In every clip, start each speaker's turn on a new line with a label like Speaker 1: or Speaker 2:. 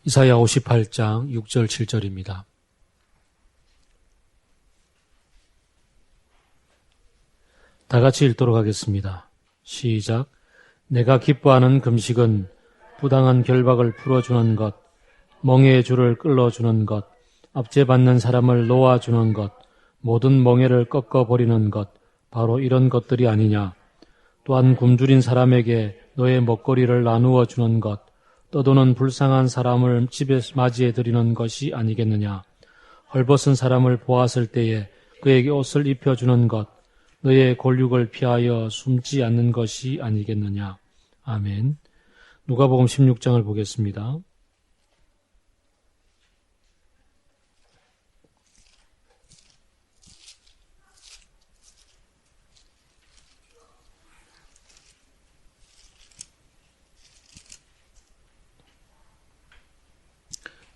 Speaker 1: 이사야 58장 6절 7절입니다. 다 같이 읽도록 하겠습니다. 시작. 내가 기뻐하는 금식은 부당한 결박을 풀어주는 것, 멍에의 줄을 끌어주는 것, 압제받는 사람을 놓아주는 것, 모든 멍에를 꺾어버리는 것, 바로 이런 것들이 아니냐. 또한 굶주린 사람에게 너의 먹거리를 나누어 주는 것, 떠도는 불쌍한 사람을 집에 맞이해 드리는 것이 아니겠느냐. 헐벗은 사람을 보았을 때에 그에게 옷을 입혀주는 것, 너의 골육을 피하여 숨지 않는 것이 아니겠느냐. 아멘. 누가복음 16장을 보겠습니다.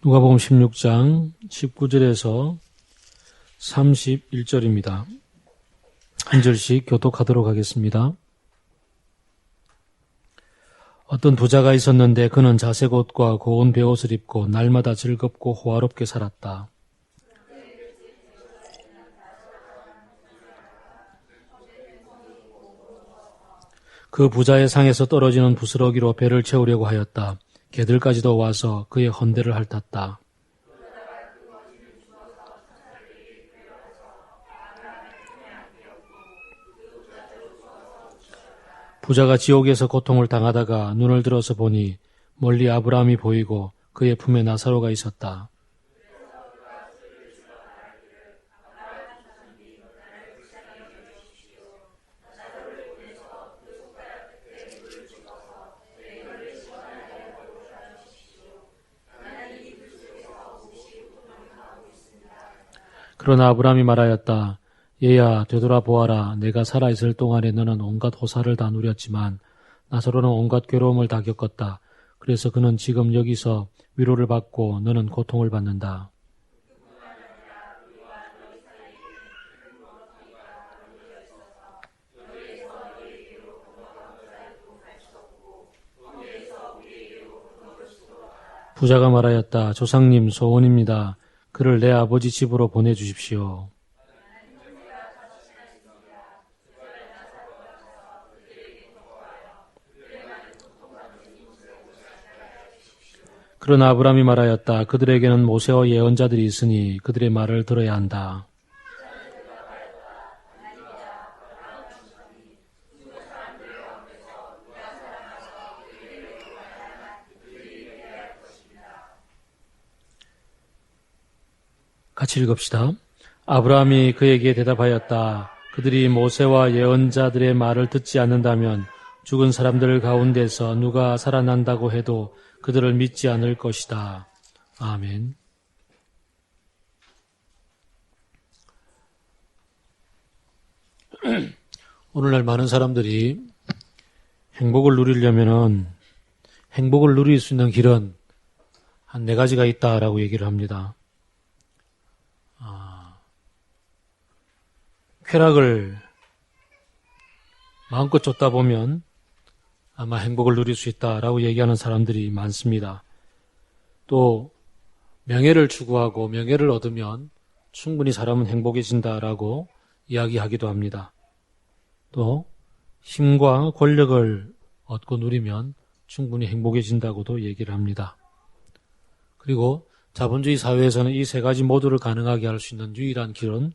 Speaker 1: 누가복음 16장 19절에서 31절입니다. 한 절씩 교독하도록 하겠습니다. 어떤 부자가 있었는데 그는 자색 옷과 고운 베옷을 입고 날마다 즐겁고 호화롭게 살았다. 그 부자의 상에서 떨어지는 부스러기로 배를 채우려고 하였다. 개들까지도 와서 그의 헌대를 핥았다. 부자가 지옥에서 고통을 당하다가 눈을 들어서 보니 멀리 아브라함이 보이고 그의 품에 나사로가 있었다. 그러나 아브라함이 말하였다. 얘야 되돌아보아라. 내가 살아있을 동안에 너는 온갖 호사를 다 누렸지만 나사로는 온갖 괴로움을 다 겪었다. 그래서 그는 지금 여기서 위로를 받고 너는 고통을 받는다. 부자가 말하였다. 조상님 소원입니다. 그를 내 아버지 집으로 보내주십시오. 그러나 아브라함이 말하였다. 그들에게는 모세와 예언자들이 있으니 그들의 말을 들어야 한다. 같이 읽읍시다. 아브라함이 그에게 대답하였다. 그들이 모세와 예언자들의 말을 듣지 않는다면 죽은 사람들 가운데서 누가 살아난다고 해도 그들을 믿지 않을 것이다. 아멘. 오늘날 많은 사람들이 행복을 누리려면은 행복을 누릴 수 있는 길은 한 4가지가 있다라고 얘기를 합니다. 쾌락을 마음껏 쫓다 보면 아마 행복을 누릴 수 있다라고 얘기하는 사람들이 많습니다. 또 명예를 추구하고 명예를 얻으면 충분히 사람은 행복해진다라고 이야기하기도 합니다. 또 힘과 권력을 얻고 누리면 충분히 행복해진다고도 얘기를 합니다. 그리고 자본주의 사회에서는 이 3가지 모두를 가능하게 할 수 있는 유일한 길은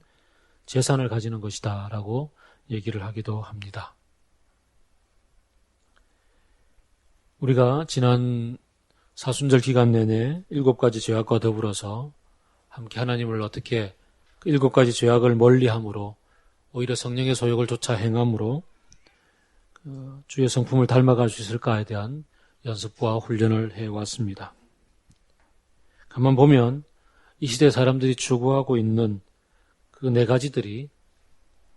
Speaker 1: 재산을 가지는 것이다 라고 얘기를 하기도 합니다. 우리가 지난 사순절 기간 내내 7가지 죄악과 더불어서 함께 하나님을 어떻게 그 7가지 죄악을 멀리함으로 오히려 성령의 소욕을 쫓아 행함으로 주의 성품을 닮아갈 수 있을까에 대한 연습과 훈련을 해왔습니다. 가만 보면 이 시대 사람들이 추구하고 있는 그 4가지들이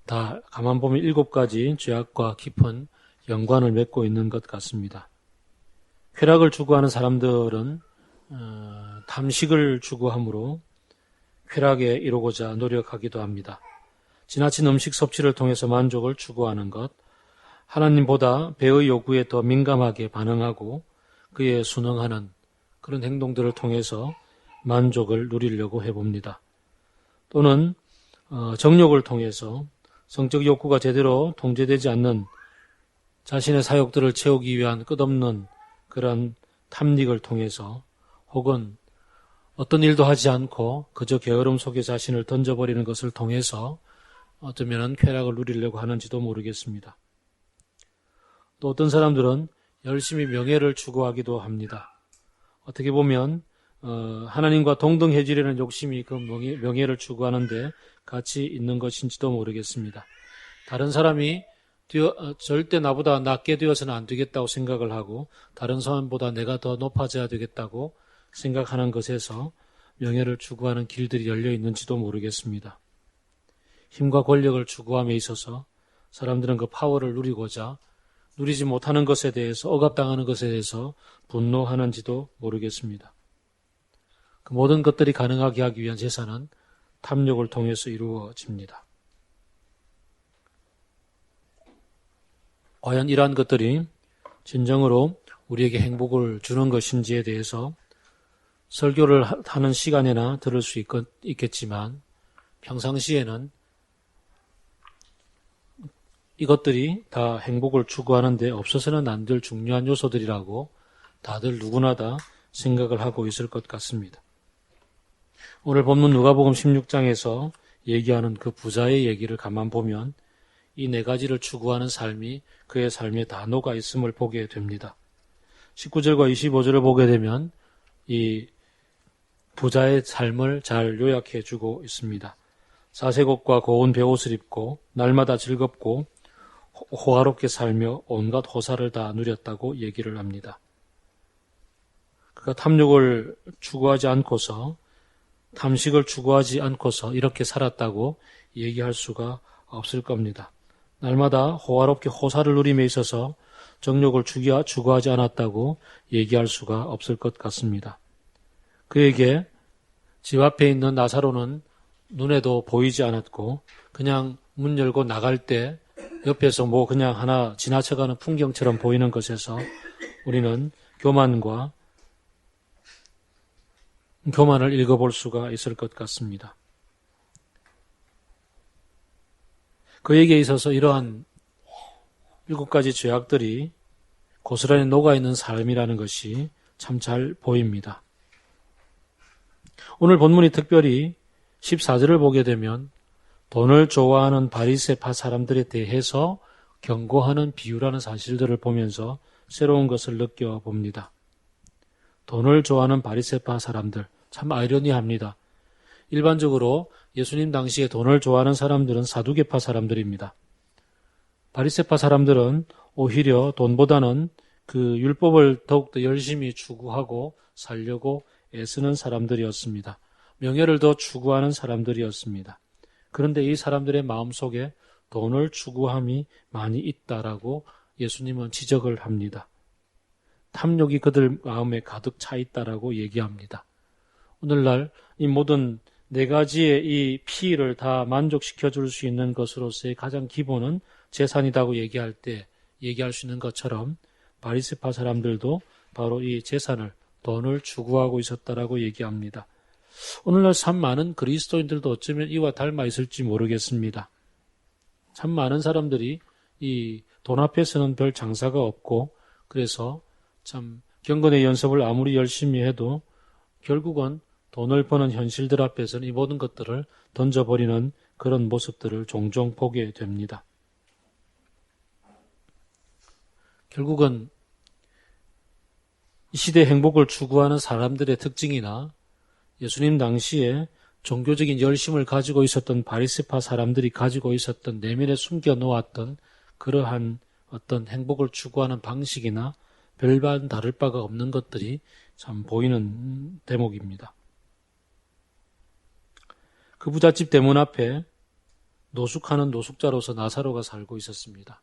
Speaker 1: 다 가만 보면 7가지 죄악과 깊은 연관을 맺고 있는 것 같습니다. 쾌락을 추구하는 사람들은 탐식을 추구함으로 쾌락에 이루고자 노력하기도 합니다. 지나친 음식 섭취를 통해서 만족을 추구하는 것, 하나님보다 배의 요구에 더 민감하게 반응하고 그에 순응하는 그런 행동들을 통해서 만족을 누리려고 해봅니다. 또는 정욕을 통해서 성적 욕구가 제대로 통제되지 않는 자신의 사욕들을 채우기 위한 끝없는 그런 탐닉을 통해서 혹은 어떤 일도 하지 않고 그저 게으름 속에 자신을 던져버리는 것을 통해서 어쩌면 쾌락을 누리려고 하는지도 모르겠습니다. 또 어떤 사람들은 열심히 명예를 추구하기도 합니다. 어떻게 보면 하나님과 동등해지려는 욕심이 그 명예를 추구하는데 같이 있는 것인지도 모르겠습니다. 다른 사람이 절대 나보다 낫게 되어서는 안 되겠다고 생각을 하고 다른 사람보다 내가 더 높아져야 되겠다고 생각하는 것에서 명예를 추구하는 길들이 열려 있는지도 모르겠습니다. 힘과 권력을 추구함에 있어서 사람들은 그 파워를 누리고자 누리지 못하는 것에 대해서 억압당하는 것에 대해서 분노하는지도 모르겠습니다. 그 모든 것들이 가능하게 하기 위한 제사는 탐욕을 통해서 이루어집니다. 과연 이러한 것들이 진정으로 우리에게 행복을 주는 것인지에 대해서 설교를 하는 시간에나 들을 수 있겠지만 평상시에는 이것들이 다 행복을 추구하는 데 없어서는 안 될 중요한 요소들이라고 다들 누구나 다 생각을 하고 있을 것 같습니다. 오늘 본문 누가복음 16장에서 얘기하는 그 부자의 얘기를 가만 보면 이 네 가지를 추구하는 삶이 그의 삶에 다 녹아 있음을 보게 됩니다. 19절과 25절을 보게 되면 이 부자의 삶을 잘 요약해 주고 있습니다. 사색옷과 고운 베옷을 입고 날마다 즐겁고 호화롭게 살며 온갖 호사를 다 누렸다고 얘기를 합니다. 그가 탐욕을 추구하지 않고서 탐식을 추구하지 않고서 이렇게 살았다고 얘기할 수가 없을 겁니다. 날마다 호화롭게 호사를 누림에 있어서 정욕을 추구하지 않았다고 얘기할 수가 없을 것 같습니다. 그에게 집 앞에 있는 나사로는 눈에도 보이지 않았고 그냥 문 열고 나갈 때 옆에서 뭐 그냥 하나 지나쳐가는 풍경처럼 보이는 것에서 우리는 교만을 읽어볼 수가 있을 것 같습니다. 그에게 있어서 이러한 7가지 죄악들이 고스란히 녹아있는 삶이라는 것이 참 잘 보입니다. 오늘 본문이 특별히 14절을 보게 되면 돈을 좋아하는 바리새파 사람들에 대해서 경고하는 비유라는 사실들을 보면서 새로운 것을 느껴봅니다. 돈을 좋아하는 바리새파 사람들, 참 아이러니합니다. 일반적으로 예수님 당시에 돈을 좋아하는 사람들은 사두개파 사람들입니다. 바리새파 사람들은 오히려 돈보다는 그 율법을 더욱더 열심히 추구하고 살려고 애쓰는 사람들이었습니다. 명예를 더 추구하는 사람들이었습니다. 그런데 이 사람들의 마음속에 돈을 추구함이 많이 있다라고 예수님은 지적을 합니다. 탐욕이 그들 마음에 가득 차 있다라고 얘기합니다. 오늘날 이 모든 4가지의 이 피를 다 만족시켜 줄 수 있는 것으로서의 가장 기본은 재산이라고 얘기할 수 있는 것처럼 바리새파 사람들도 바로 이 재산을, 돈을 추구하고 있었다라고 얘기합니다. 오늘날 참 많은 그리스도인들도 어쩌면 이와 닮아 있을지 모르겠습니다. 참 많은 사람들이 이 돈 앞에서는 별 장사가 없고 그래서 참 경건의 연습을 아무리 열심히 해도 결국은 돈을 버는 현실들 앞에서는 이 모든 것들을 던져버리는 그런 모습들을 종종 보게 됩니다. 결국은 이 시대의 행복을 추구하는 사람들의 특징이나 예수님 당시에 종교적인 열심을 가지고 있었던 바리새파 사람들이 가지고 있었던 내면에 숨겨놓았던 그러한 어떤 행복을 추구하는 방식이나 별반 다를 바가 없는 것들이 참 보이는 대목입니다. 그 부잣집 대문 앞에 노숙하는 노숙자로서 나사로가 살고 있었습니다.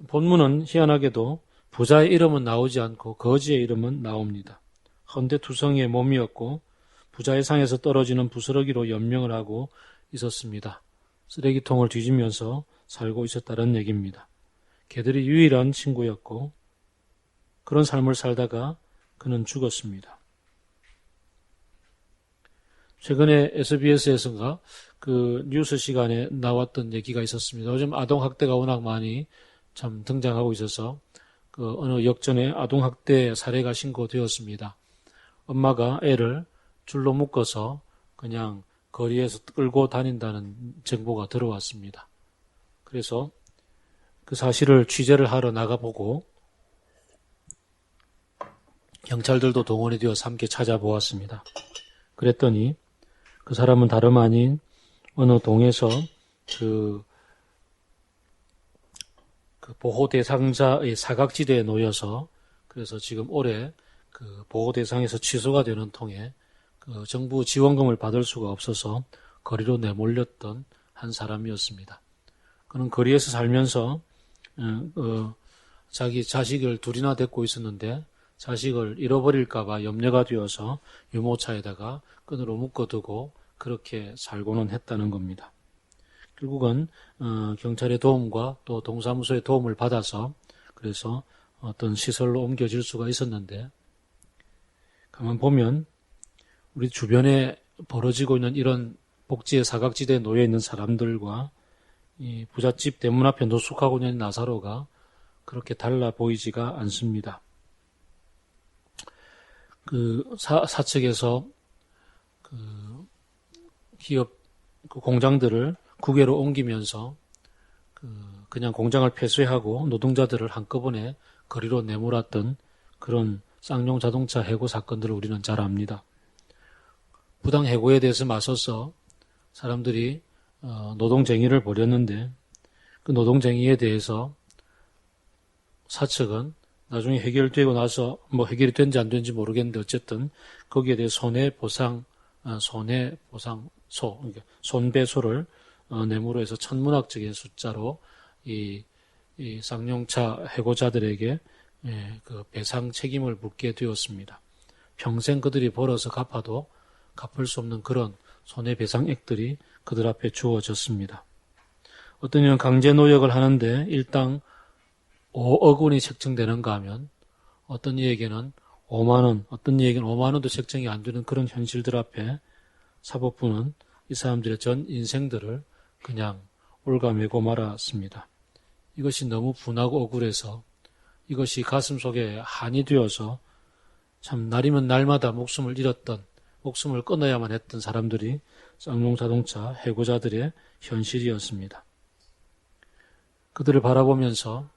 Speaker 1: 본문은 희한하게도 부자의 이름은 나오지 않고 거지의 이름은 나옵니다. 헌데투성이의 몸이었고 부자의 상에서 떨어지는 부스러기로 연명을 하고 있었습니다. 쓰레기통을 뒤지면서 살고 있었다는 얘기입니다. 걔들이 유일한 친구였고 그런 삶을 살다가 그는 죽었습니다. 최근에 SBS에서인가 그 뉴스 시간에 나왔던 얘기가 있었습니다. 요즘 아동학대가 워낙 많이 참 등장하고 있어서 그 어느 역전에 아동학대 사례가 신고되었습니다. 엄마가 애를 줄로 묶어서 그냥 거리에서 끌고 다닌다는 정보가 들어왔습니다. 그래서 그 사실을 취재를 하러 나가보고 경찰들도 동원이 되어서 함께 찾아보았습니다. 그랬더니 그 사람은 다름 아닌 어느 동에서 그 보호 대상자의 사각지대에 놓여서 그래서 지금 올해 그 보호 대상에서 취소가 되는 통에 그 정부 지원금을 받을 수가 없어서 거리로 내몰렸던 한 사람이었습니다. 그는 거리에서 살면서 자기 자식을 둘이나 데리고 있었는데 자식을 잃어버릴까봐 염려가 되어서 유모차에다가 끈으로 묶어두고 그렇게 살고는 했다는 겁니다. 결국은 경찰의 도움과 또 동사무소의 도움을 받아서 그래서 어떤 시설로 옮겨질 수가 있었는데 가만 보면 우리 주변에 벌어지고 있는 이런 복지의 사각지대에 놓여 있는 사람들과 이 부잣집 대문 앞에 노숙하고 있는 나사로가 그렇게 달라 보이지가 않습니다. 그 사측에서 그 기업 그 공장들을 국외로 옮기면서 그냥 공장을 폐쇄하고 노동자들을 한꺼번에 거리로 내몰았던 그런 쌍용 자동차 해고 사건들을 우리는 잘 압니다. 부당 해고에 대해서 맞서서 사람들이 노동쟁의를 벌였는데 그 노동쟁의에 대해서 사측은 나중에 해결되고 나서 뭐 해결이 된지 안 된지 모르겠는데 어쨌든 거기에 대해 손배소를 내므로 해서 천문학적인 숫자로 이 쌍용차 해고자들에게 그 배상 책임을 묻게 되었습니다. 평생 그들이 벌어서 갚아도 갚을 수 없는 그런 손해배상액들이 그들 앞에 주어졌습니다. 어떤 이는 강제노역을 하는데 일당 5억 원이 책정되는가 하면 어떤 이에게는 5만 원, 어떤 이에게는 5만 원도 책정이 안 되는 그런 현실들 앞에 사법부는 이 사람들의 전 인생들을 그냥 올가매고 말았습니다. 이것이 너무 분하고 억울해서 이것이 가슴 속에 한이 되어서 참 날이면 날마다 목숨을 잃었던 목숨을 끊어야만 했던 사람들이 쌍용자동차 해고자들의 현실이었습니다. 그들을 바라보면서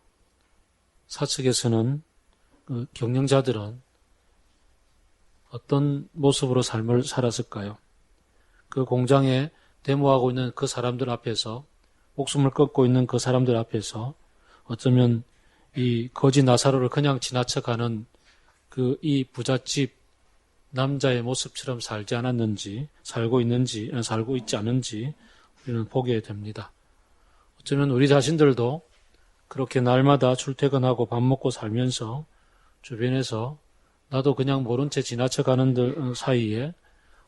Speaker 1: 사측에서는 경영자들은 어떤 모습으로 삶을 살았을까요? 그 공장에 데모하고 있는 그 사람들 앞에서 목숨을 끊고 있는 그 사람들 앞에서 어쩌면 이 거지 나사로를 그냥 지나쳐가는 이 부잣집 남자의 모습처럼 살지 않았는지, 살고 있지 않은지 우리는 보게 됩니다. 어쩌면 우리 자신들도 그렇게 날마다 출퇴근하고 밥 먹고 살면서 주변에서 나도 그냥 모른 채 지나쳐가는 사이에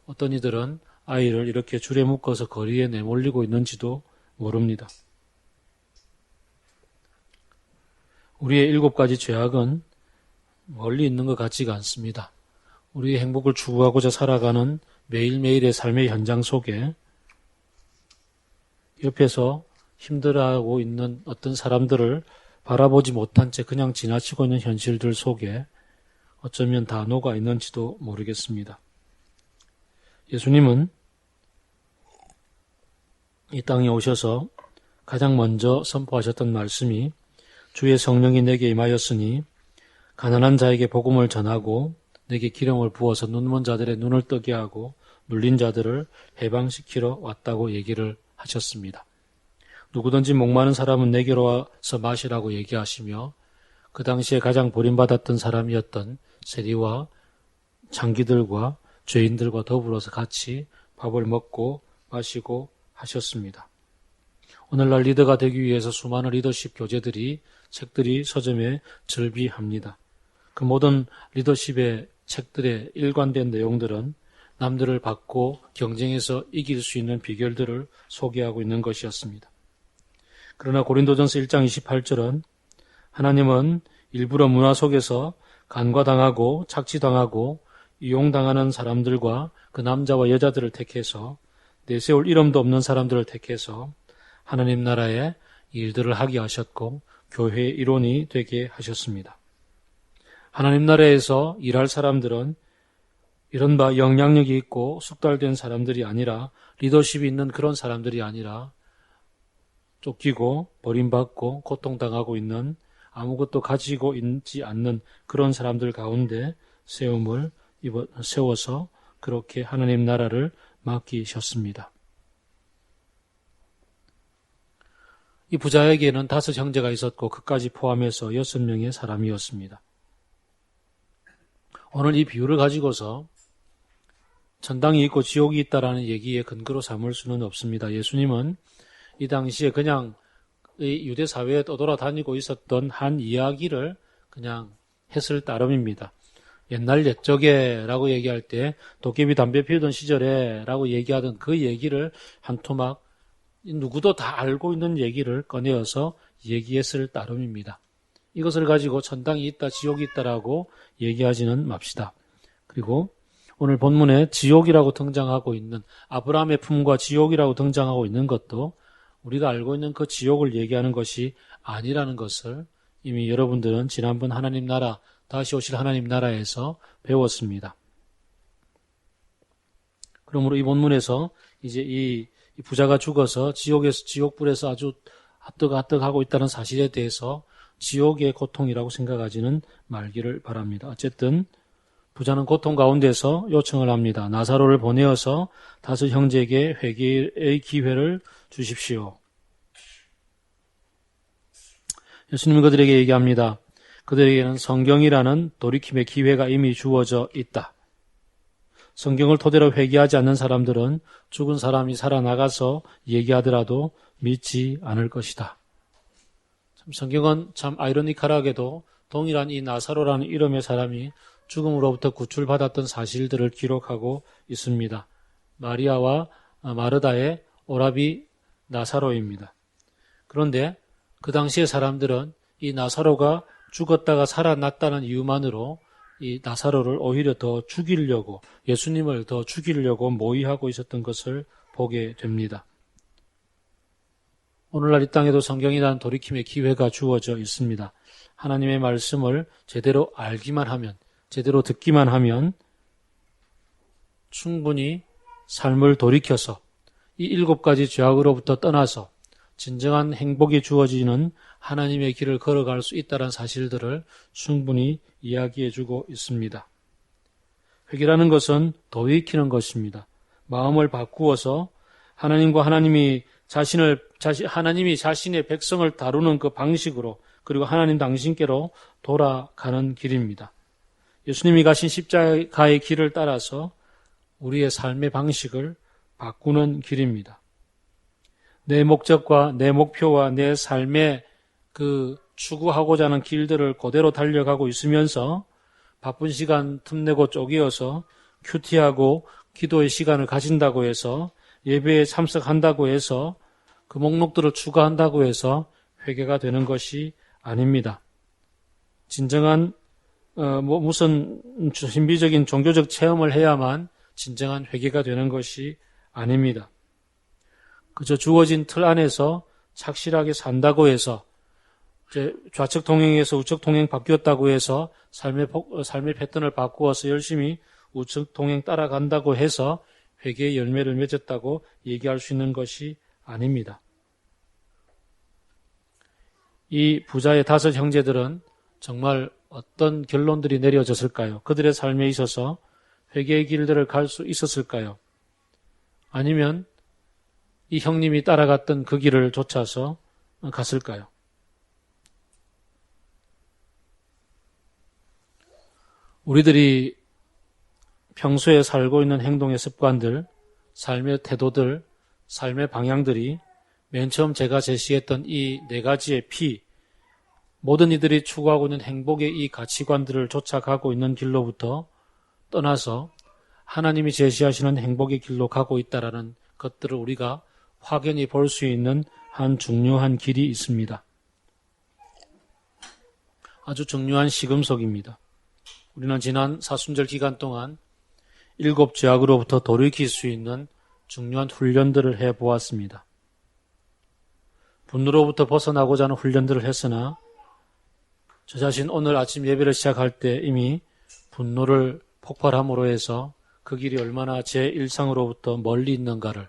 Speaker 1: 어떤 이들은 아이를 이렇게 줄에 묶어서 거리에 내몰리고 있는지도 모릅니다. 우리의 7가지 죄악은 멀리 있는 것 같지가 않습니다. 우리의 행복을 추구하고자 살아가는 매일매일의 삶의 현장 속에 옆에서 힘들어하고 있는 어떤 사람들을 바라보지 못한 채 그냥 지나치고 있는 현실들 속에 어쩌면 다 녹아 있는지도 모르겠습니다. 예수님은 이 땅에 오셔서 가장 먼저 선포하셨던 말씀이 주의 성령이 내게 임하였으니 가난한 자에게 복음을 전하고 내게 기름을 부어서 눈먼 자들의 눈을 뜨게 하고 눌린 자들을 해방시키러 왔다고 얘기를 하셨습니다. 누구든지 목마른 사람은 내게로 와서 마시라고 얘기하시며 그 당시에 가장 버림받았던 사람이었던 세리와 창기들과 죄인들과 더불어서 같이 밥을 먹고 마시고 하셨습니다. 오늘날 리더가 되기 위해서 수많은 리더십 교재들이 책들이 서점에 절비합니다. 그 모든 리더십의 책들의 일관된 내용들은 남들을 받고 경쟁해서 이길 수 있는 비결들을 소개하고 있는 것이었습니다. 그러나 고린도전서 1장 28절은 하나님은 일부러 문화 속에서 간과당하고 착취당하고 이용당하는 사람들과 그 남자와 여자들을 택해서 내세울 이름도 없는 사람들을 택해서 하나님 나라의 일들을 하게 하셨고 교회의 일원이 되게 하셨습니다. 하나님 나라에서 일할 사람들은 이른바 영향력이 있고 숙달된 사람들이 아니라 리더십이 있는 그런 사람들이 아니라 쫓기고 버림받고 고통당하고 있는 아무것도 가지고 있지 않는 그런 사람들 가운데 세워서 그렇게 하나님 나라를 맡기셨습니다. 이 부자에게는 5 형제가 있었고 그까지 포함해서 6명의 사람이었습니다. 오늘 이 비유를 가지고서 천당이 있고 지옥이 있다라는 얘기에 근거로 삼을 수는 없습니다. 예수님은 이 당시에 그냥 유대 사회에 떠돌아다니고 있었던 한 이야기를 그냥 했을 따름입니다. 옛날 옛적에라고 얘기할 때 도깨비 담배 피우던 시절에라고 얘기하던 그 얘기를 한 토막 누구도 다 알고 있는 얘기를 꺼내어서 얘기했을 따름입니다. 이것을 가지고 천당이 있다, 지옥이 있다라고 얘기하지는 맙시다. 그리고 오늘 본문에 지옥이라고 등장하고 있는 아브라함의 품과 지옥이라고 등장하고 있는 것도 우리가 알고 있는 그 지옥을 얘기하는 것이 아니라는 것을 이미 여러분들은 지난번 하나님 나라, 다시 오실 하나님 나라에서 배웠습니다. 그러므로 이 본문에서 이제 이 부자가 죽어서 지옥불에서 아주 아뜩아뜩하고 있다는 사실에 대해서 지옥의 고통이라고 생각하지는 말기를 바랍니다. 어쨌든 부자는 고통 가운데서 요청을 합니다. 나사로를 보내어서 5 형제에게 회개의 기회를 주십시오. 예수님은 그들에게 얘기합니다. 그들에게는 성경이라는 돌이킴의 기회가 이미 주어져 있다. 성경을 토대로 회개하지 않는 사람들은 죽은 사람이 살아나가서 얘기하더라도 믿지 않을 것이다. 참 성경은 참 아이러니컬하게도 동일한 이 나사로라는 이름의 사람이 죽음으로부터 구출받았던 사실들을 기록하고 있습니다. 마리아와 마르다의 오라비 나사로입니다. 그런데 그 당시의 사람들은 이 나사로가 죽었다가 살아났다는 이유만으로 이 나사로를 오히려 더 죽이려고, 예수님을 더 죽이려고 모의하고 있었던 것을 보게 됩니다. 오늘날 이 땅에도 성경이라는 돌이킴의 기회가 주어져 있습니다. 하나님의 말씀을 제대로 알기만 하면, 제대로 듣기만 하면 충분히 삶을 돌이켜서 이 7가지 죄악으로부터 떠나서 진정한 행복이 주어지는 하나님의 길을 걸어갈 수 있다는 사실들을 충분히 이야기해주고 있습니다. 회개라는 것은 돌이키는 것입니다. 마음을 바꾸어서 하나님과 하나님이 자신의 백성을 다루는 그 방식으로 그리고 하나님 당신께로 돌아가는 길입니다. 예수님이 가신 십자가의 길을 따라서 우리의 삶의 방식을 바꾸는 길입니다. 내 목적과 내 목표와 내 삶의 그 추구하고자 하는 길들을 그대로 달려가고 있으면서 바쁜 시간 틈내고 쪼개어서 큐티하고 기도의 시간을 가진다고 해서 예배에 참석한다고 해서 그 목록들을 추가한다고 해서 회개가 되는 것이 아닙니다. 진정한 무슨 신비적인 종교적 체험을 해야만 진정한 회개가 되는 것이 아닙니다. 그저 주어진 틀 안에서 착실하게 산다고 해서 좌측 통행에서 우측 통행 바뀌었다고 해서 삶의 패턴을 바꾸어서 열심히 우측 통행 따라간다고 해서 회개의 열매를 맺었다고 얘기할 수 있는 것이 아닙니다. 이 부자의 5 형제들은 정말 어떤 결론들이 내려졌을까요? 그들의 삶에 있어서 회개의 길들을 갈 수 있었을까요? 아니면 이 형님이 따라갔던 그 길을 쫓아서 갔을까요? 우리들이 평소에 살고 있는 행동의 습관들, 삶의 태도들, 삶의 방향들이 맨 처음 제가 제시했던 이 4가지의 P, 모든 이들이 추구하고 있는 행복의 이 가치관들을 쫓아가고 있는 길로부터 떠나서 하나님이 제시하시는 행복의 길로 가고 있다라는 것들을 우리가 확연히 볼 수 있는 한 중요한 길이 있습니다. 아주 중요한 시금석입니다. 우리는 지난 사순절 기간 동안 7 죄악으로부터 돌이킬 수 있는 중요한 훈련들을 해보았습니다. 분노로부터 벗어나고자 하는 훈련들을 했으나 저 자신 오늘 아침 예배를 시작할 때 이미 분노를 폭발함으로 해서 그 길이 얼마나 제 일상으로부터 멀리 있는가를,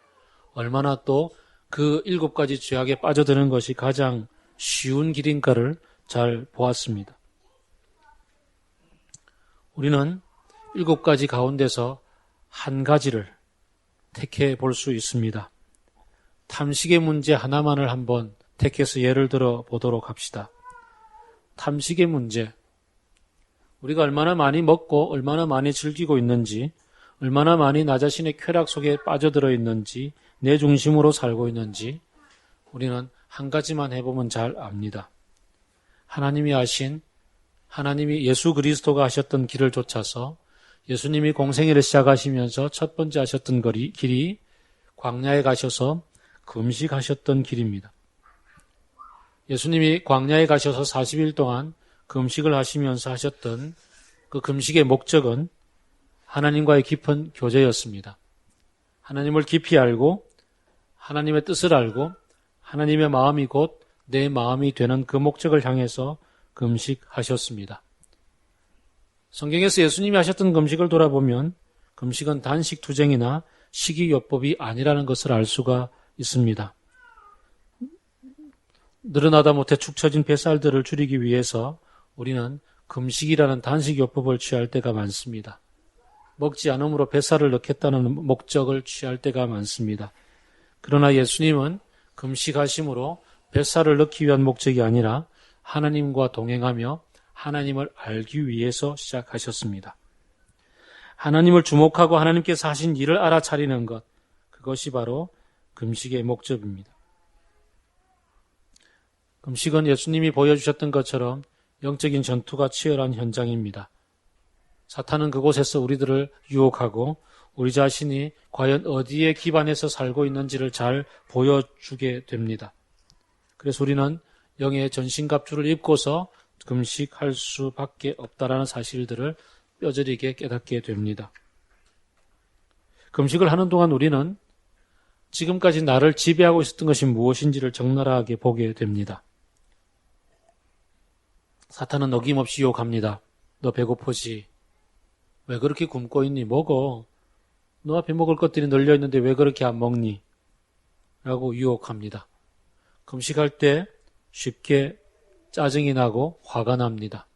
Speaker 1: 얼마나 또 그 7가지 죄악에 빠져드는 것이 가장 쉬운 길인가를 잘 보았습니다. 우리는 7가지 가운데서 한 가지를 택해 볼 수 있습니다. 탐식의 문제 하나만을 한번 택해서 예를 들어 보도록 합시다. 탐식의 문제. 우리가 얼마나 많이 먹고 얼마나 많이 즐기고 있는지, 얼마나 많이 나 자신의 쾌락 속에 빠져들어 있는지, 내 중심으로 살고 있는지 우리는 한 가지만 해보면 잘 압니다. 하나님이 예수 그리스도가 하셨던 길을 쫓아서 예수님이 공생애를 시작하시면서 첫 번째 하셨던 길이 광야에 가셔서 금식하셨던 길입니다. 예수님이 광야에 가셔서 40일 동안 금식을 하시면서 하셨던 그 금식의 목적은 하나님과의 깊은 교제였습니다. 하나님을 깊이 알고 하나님의 뜻을 알고 하나님의 마음이 곧 내 마음이 되는 그 목적을 향해서 금식하셨습니다. 성경에서 예수님이 하셨던 금식을 돌아보면 금식은 단식 투쟁이나 식이요법이 아니라는 것을 알 수가 있습니다. 늘어나다 못해 축 처진 뱃살들을 줄이기 위해서 우리는 금식이라는 단식요법을 취할 때가 많습니다. 먹지 않음으로 뱃살을 넣겠다는 목적을 취할 때가 많습니다. 그러나 예수님은 금식하심으로 뱃살을 넣기 위한 목적이 아니라 하나님과 동행하며 하나님을 알기 위해서 시작하셨습니다. 하나님을 주목하고 하나님께서 하신 일을 알아차리는 것, 그것이 바로 금식의 목적입니다. 금식은 예수님이 보여주셨던 것처럼 영적인 전투가 치열한 현장입니다. 사탄은 그곳에서 우리들을 유혹하고 우리 자신이 과연 어디에 기반해서 살고 있는지를 잘 보여주게 됩니다. 그래서 우리는 영의 전신갑주를 입고서 금식할 수밖에 없다라는 사실들을 뼈저리게 깨닫게 됩니다. 금식을 하는 동안 우리는 지금까지 나를 지배하고 있었던 것이 무엇인지를 적나라하게 보게 됩니다. 사탄은 어김없이 유혹합니다. 너 배고프지? 왜 그렇게 굶고 있니? 먹어. 너 앞에 먹을 것들이 널려 있는데 왜 그렇게 안 먹니? 라고 유혹합니다. 금식할 때 쉽게 짜증이 나고 화가 납니다.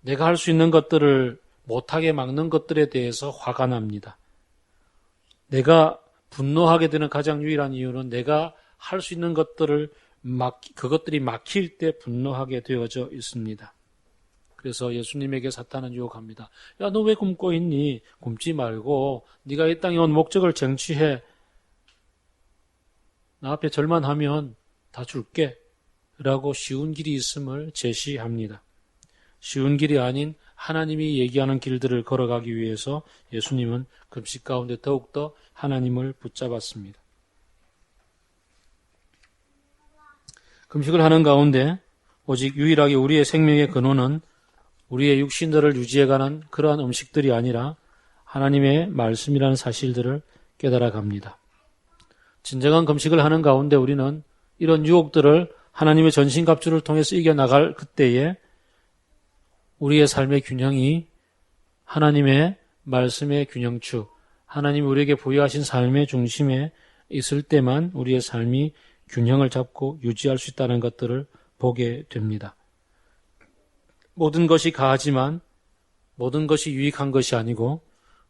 Speaker 1: 내가 할 수 있는 것들을 못하게 막는 것들에 대해서 화가 납니다. 내가 분노하게 되는 가장 유일한 이유는 내가 할 수 있는 것들을 그것들이 막힐 때 분노하게 되어져 있습니다. 그래서 예수님에게 사탄은 유혹합니다. 야, 너 왜 굶고 있니? 굶지 말고 네가 이 땅에 온 목적을 쟁취해. 나 앞에 절만 하면 다 줄게. 라고 쉬운 길이 있음을 제시합니다. 쉬운 길이 아닌 하나님이 얘기하는 길들을 걸어가기 위해서 예수님은 금식 가운데 더욱더 하나님을 붙잡았습니다. 금식을 하는 가운데 오직 유일하게 우리의 생명의 근원은 우리의 육신들을 유지해가는 그러한 음식들이 아니라 하나님의 말씀이라는 사실들을 깨달아 갑니다. 진정한 금식을 하는 가운데 우리는 이런 유혹들을 하나님의 전신갑주를 통해서 이겨나갈 그때에 우리의 삶의 균형이 하나님의 말씀의 균형추, 하나님이 우리에게 부여하신 삶의 중심에 있을 때만 우리의 삶이 균형을 잡고 유지할 수 있다는 것들을 보게 됩니다. 모든 것이 가하지만 모든 것이 유익한 것이 아니고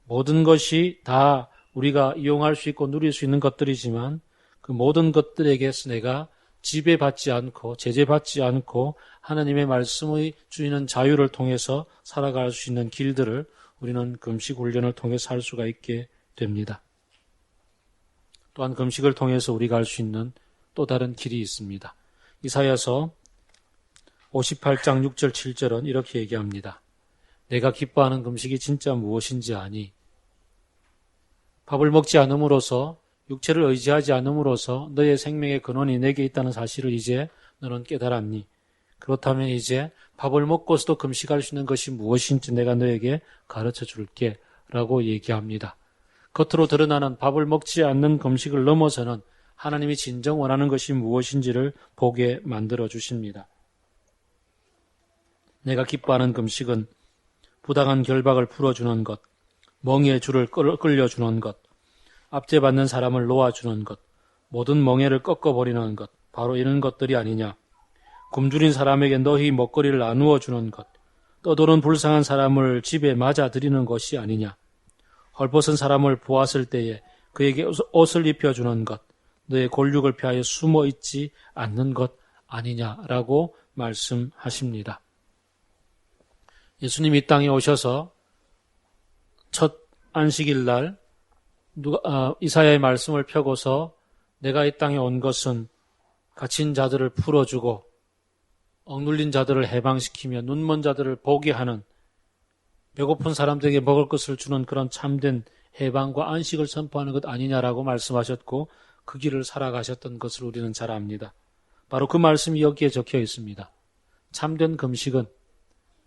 Speaker 1: 모든 것이 다 우리가 이용할 수 있고 누릴 수 있는 것들이지만 그 모든 것들에게서 내가 지배받지 않고 제재받지 않고 하나님의 말씀의 주시는 자유를 통해서 살아갈 수 있는 길들을 우리는 금식 훈련을 통해서 할 수가 있게 됩니다. 또한 금식을 통해서 우리가 할 수 있는 또 다른 길이 있습니다. 이사야서 58장 6절 7절은 이렇게 얘기합니다. 내가 기뻐하는 금식이 진짜 무엇인지 아니? 밥을 먹지 않음으로써 육체를 의지하지 않음으로써 너의 생명의 근원이 내게 있다는 사실을 이제 너는 깨달았니? 그렇다면 이제 밥을 먹고서도 금식할 수 있는 것이 무엇인지 내가 너에게 가르쳐 줄게 라고 얘기합니다. 겉으로 드러나는 밥을 먹지 않는 금식을 넘어서는 하나님이 진정 원하는 것이 무엇인지를 보게 만들어 주십니다. 내가 기뻐하는 금식은 부당한 결박을 풀어주는 것, 멍에의 줄을 끌려주는 것, 압제받는 사람을 놓아주는 것, 모든 멍에를 꺾어버리는 것, 바로 이런 것들이 아니냐. 굶주린 사람에게 너희 먹거리를 나누어 주는 것, 떠도는 불쌍한 사람을 집에 맞아들이는 것이 아니냐. 헐벗은 사람을 보았을 때에 그에게 옷을 입혀주는 것, 너의 골육을 피하여 숨어 있지 않는 것 아니냐라고 말씀하십니다. 예수님이 이 땅에 오셔서 첫 안식일 날 이사야의 말씀을 펴고서 내가 이 땅에 온 것은 갇힌 자들을 풀어주고 억눌린 자들을 해방시키며 눈먼 자들을 보게 하는, 배고픈 사람들에게 먹을 것을 주는 그런 참된 해방과 안식을 선포하는 것 아니냐라고 말씀하셨고 그 길을 살아가셨던 것을 우리는 잘 압니다. 바로 그 말씀이 여기에 적혀 있습니다. 참된 금식은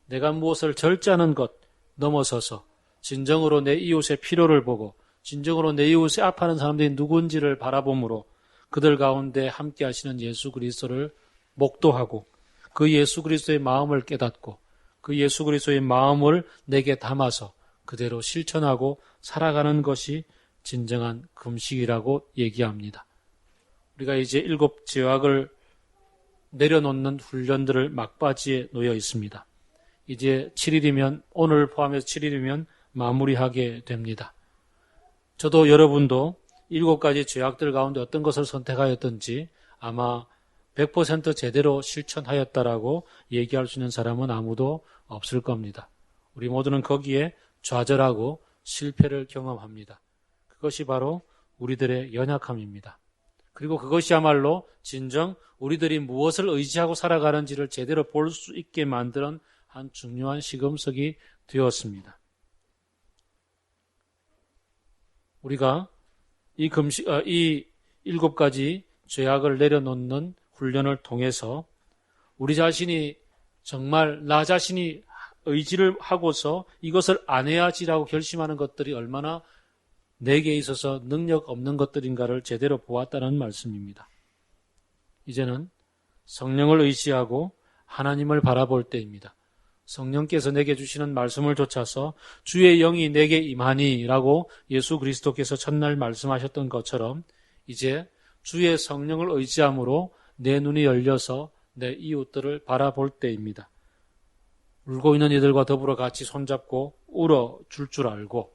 Speaker 1: 내가 무엇을 절제하는 것 넘어서서 진정으로 내 이웃의 필요를 보고 진정으로 내 이웃의 아파하는 사람들이 누군지를 바라봄으로 그들 가운데 함께 하시는 예수 그리스도를 목도하고 그 예수 그리스도의 마음을 깨닫고 그 예수 그리스도의 마음을 내게 담아서 그대로 실천하고 살아가는 것이 진정한 금식이라고 얘기합니다. 우리가 이제 7 죄악을 내려놓는 훈련들을 막바지에 놓여 있습니다. 이제 7일이면, 오늘 포함해서 7일이면 마무리하게 됩니다. 저도 여러분도 7가지 죄악들 가운데 어떤 것을 선택하였든지 아마 100% 제대로 실천하였다라고 얘기할 수 있는 사람은 아무도 없을 겁니다. 우리 모두는 거기에 좌절하고 실패를 경험합니다. 그것이 바로 우리들의 연약함입니다. 그리고 그것이야말로 진정 우리들이 무엇을 의지하고 살아가는지를 제대로 볼 수 있게 만드는 한 중요한 시금석이 되었습니다. 우리가 이 7가지 죄악을 내려놓는 훈련을 통해서 우리 자신이 정말 나 자신이 의지를 하고서 이것을 안 해야지라고 결심하는 것들이 얼마나 내게 있어서 능력 없는 것들인가를 제대로 보았다는 말씀입니다. 이제는 성령을 의지하고 하나님을 바라볼 때입니다. 성령께서 내게 주시는 말씀을 좇아서 주의 영이 내게 임하니라고 예수 그리스도께서 첫날 말씀하셨던 것처럼 이제 주의 성령을 의지함으로 내 눈이 열려서 내 이웃들을 바라볼 때입니다. 울고 있는 이들과 더불어 같이 손잡고 울어줄 줄 알고,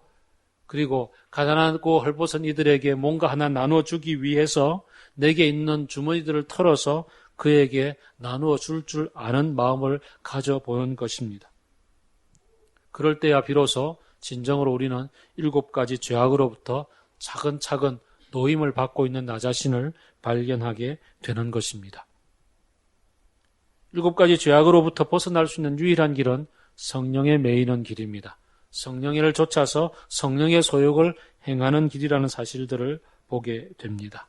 Speaker 1: 그리고 가난하고 헐벗은 이들에게 뭔가 하나 나눠주기 위해서 내게 있는 주머니들을 털어서 그에게 나누어 줄 아는 마음을 가져보는 것입니다. 그럴 때야 비로소 진정으로 우리는 7가지 죄악으로부터 차근차근 노임을 받고 있는 나 자신을 발견하게 되는 것입니다. 7가지 죄악으로부터 벗어날 수 있는 유일한 길은 성령에 매이는 길입니다. 성령을 좇아서 성령의 소욕을 행하는 길이라는 사실들을 보게 됩니다.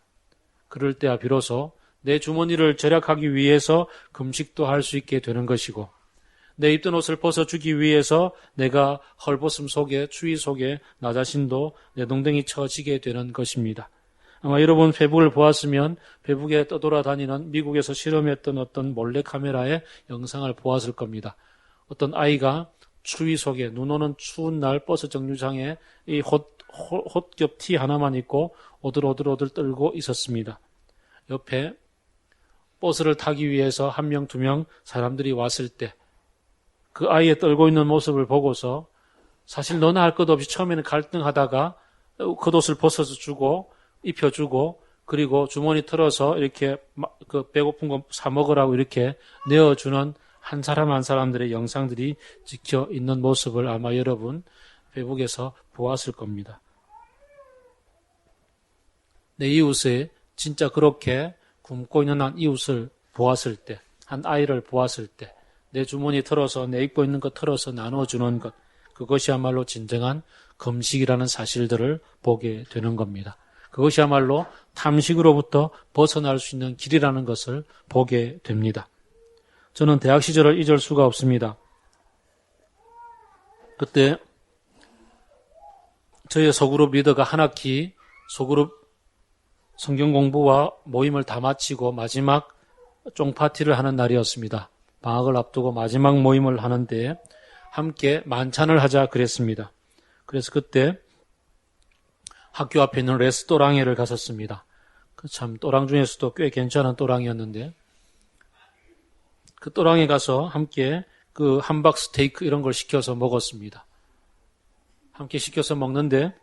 Speaker 1: 그럴 때야 비로소 내 주머니를 절약하기 위해서 금식도 할 수 있게 되는 것이고, 내 입던 옷을 벗어주기 위해서 내가 헐벗음 속에, 추위 속에 나 자신도 내동댕이 쳐지게 되는 것입니다. 아마 여러분 페북을 보았으면 페북에 떠돌아다니는 미국에서 실험했던 어떤 몰래카메라의 영상을 보았을 겁니다. 어떤 아이가 추위 속에, 눈 오는 추운 날 버스 정류장에 이 헛겹 티 하나만 입고 오들오들 떨고 있었습니다. 옆에 버스를 타기 위해서 1명, 2명 사람들이 왔을 때 그 아이의 떨고 있는 모습을 보고서 사실 너나 할 것 없이 처음에는 갈등하다가 겉옷을 벗어서 주고 입혀주고 그리고 주머니 털어서 이렇게 그 배고픈 거 사 먹으라고 이렇게 내어주는 한 사람 한 사람들의 영상들이 찍혀 있는 모습을 아마 여러분 페북에서 보았을 겁니다. 내 이웃에 진짜 그렇게 굶고 있는 한 이웃을 보았을 때, 한 아이를 보았을 때, 내 주머니 털어서, 내 입고 있는 것 털어서 나눠주는 것, 그것이야말로 진정한 금식이라는 사실들을 보게 되는 겁니다. 그것이야말로 탐식으로부터 벗어날 수 있는 길이라는 것을 보게 됩니다. 저는 대학 시절을 잊을 수가 없습니다. 그때 저의 소그룹 리더가 한 학기 소그룹 성경 공부와 모임을 다 마치고 마지막 쫑파티를 하는 날이었습니다. 방학을 앞두고 마지막 모임을 하는데 함께 만찬을 하자 그랬습니다. 그래서 그때 학교 앞에 있는 레스토랑에를 갔었습니다. 참 또랑 중에서도 꽤 괜찮은 또랑이었는데 그 또랑에 가서 함께 그 함박 스테이크 이런 걸 시켜서 먹었습니다. 함께 시켜서 먹는데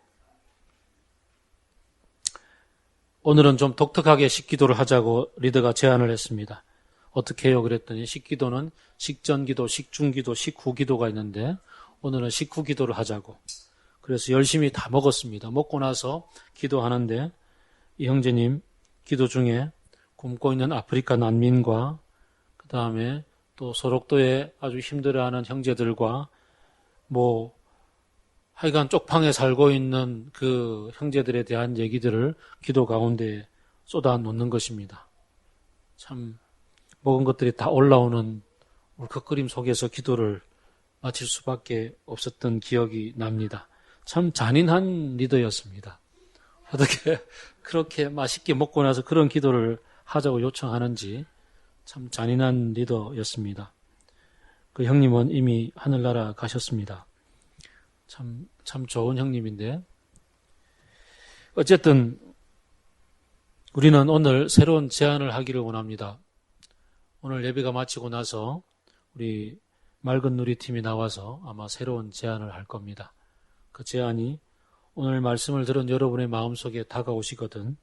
Speaker 1: 오늘은 좀 독특하게 식기도를 하자고 리더가 제안을 했습니다. 어떻게 해요? 그랬더니 식기도는 식전기도, 식중기도, 식후기도가 있는데 오늘은 식후기도를 하자고. 그래서 열심히 다 먹었습니다. 먹고 나서 기도하는데 이 형제님 기도 중에 굶고 있는 아프리카 난민과 그 다음에 또 소록도에 아주 힘들어하는 형제들과 하여간 쪽방에 살고 있는 그 형제들에 대한 얘기들을 기도 가운데 쏟아 놓는 것입니다. 참 먹은 것들이 다 올라오는 울컥거림 속에서 기도를 마칠 수밖에 없었던 기억이 납니다. 참 잔인한 리더였습니다. 어떻게 그렇게 맛있게 먹고 나서 그런 기도를 하자고 요청하는지 참 잔인한 리더였습니다. 그 형님은 이미 하늘나라 가셨습니다. 참 좋은 형님인데 어쨌든 우리는 오늘 새로운 제안을 하기를 원합니다. 오늘 예배가 마치고 나서 우리 맑은 누리팀이 나와서 아마 새로운 제안을 할 겁니다. 그 제안이 오늘 말씀을 들은 여러분의 마음속에 다가오시거든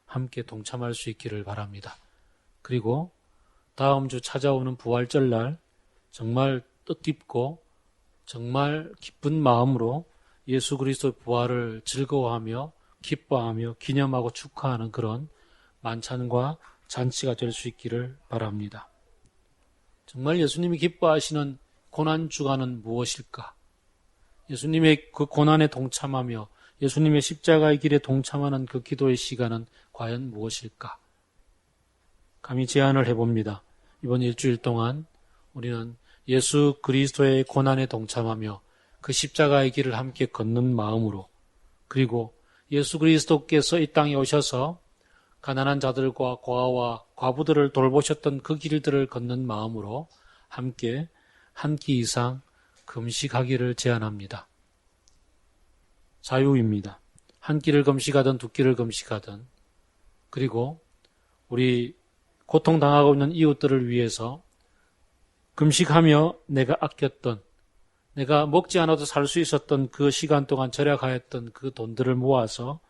Speaker 1: 함께 동참할 수 있기를 바랍니다. 그리고 다음 주 찾아오는 부활절 날 정말 뜻깊고 정말 기쁜 마음으로 예수 그리스도의 부활을 즐거워하며 기뻐하며 기념하고 축하하는 그런 만찬과 잔치가 될 수 있기를 바랍니다. 정말 예수님이 기뻐하시는 고난주간은 무엇일까? 예수님의 그 고난에 동참하며 예수님의 십자가의 길에 동참하는 그 기도의 시간은 과연 무엇일까? 감히 제안을 해봅니다. 이번 일주일 동안 우리는 예수 그리스도의 고난에 동참하며 그 십자가의 길을 함께 걷는 마음으로 그리고 예수 그리스도께서 이 땅에 오셔서 가난한 자들과 고아와 과부들을 돌보셨던 그 길들을 걷는 마음으로 함께 한 끼 이상 금식하기를 제안합니다. 자유입니다. 한 끼를 금식하든 두 끼를 금식하든 그리고 우리 고통당하고 있는 이웃들을 위해서 금식하며 내가 아꼈던 내가 먹지 않아도 살 수 있었던 그 시간 동안 절약하였던 그 돈들을 모아서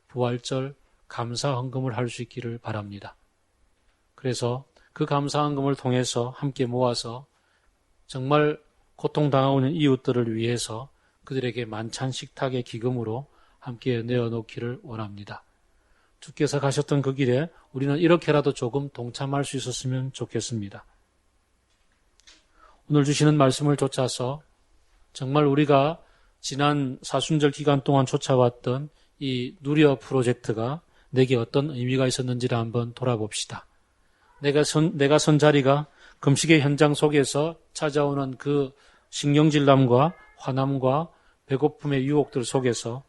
Speaker 1: 부활절 감사헌금을 할 수 있기를 바랍니다. 그래서 그 감사헌금을 통해서 함께 모아서 정말 고통당하고 있는 이웃들을 위해서 그들에게 만찬 식탁의 기금으로 함께 내어놓기를 원합니다. 주께서 가셨던 그 길에 우리는 이렇게라도 조금 동참할 수 있었으면 좋겠습니다. 오늘 주시는 말씀을 쫓아서 정말 우리가 지난 사순절 기간 동안 쫓아왔던 이 누리어 프로젝트가 내게 어떤 의미가 있었는지를 한번 돌아봅시다. 내가 선 자리가 금식의 현장 속에서 찾아오는 그 신경질남과 화남과 배고픔의 유혹들 속에서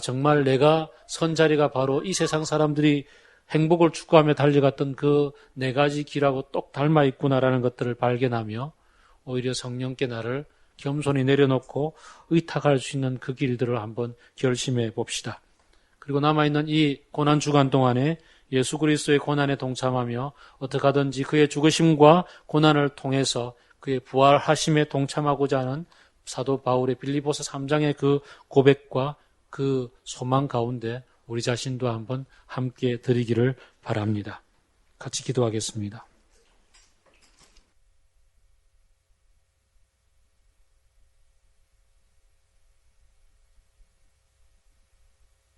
Speaker 1: 정말 내가 선 자리가 바로 이 세상 사람들이 행복을 추구하며 달려갔던 그 네 가지 길하고 똑 닮아 있구나라는 것들을 발견하며 오히려 성령께 나를 겸손히 내려놓고 의탁할 수 있는 그 길들을 한번 결심해 봅시다. 그리고 남아있는 이 고난 주간 동안에 예수 그리스도의 고난에 동참하며 어떻게 하든지 그의 죽으심과 고난을 통해서 그의 부활하심에 동참하고자 하는 사도 바울의 빌립보서 3장의 그 고백과 그 소망 가운데 우리 자신도 한번 함께 드리기를 바랍니다. 같이 기도하겠습니다.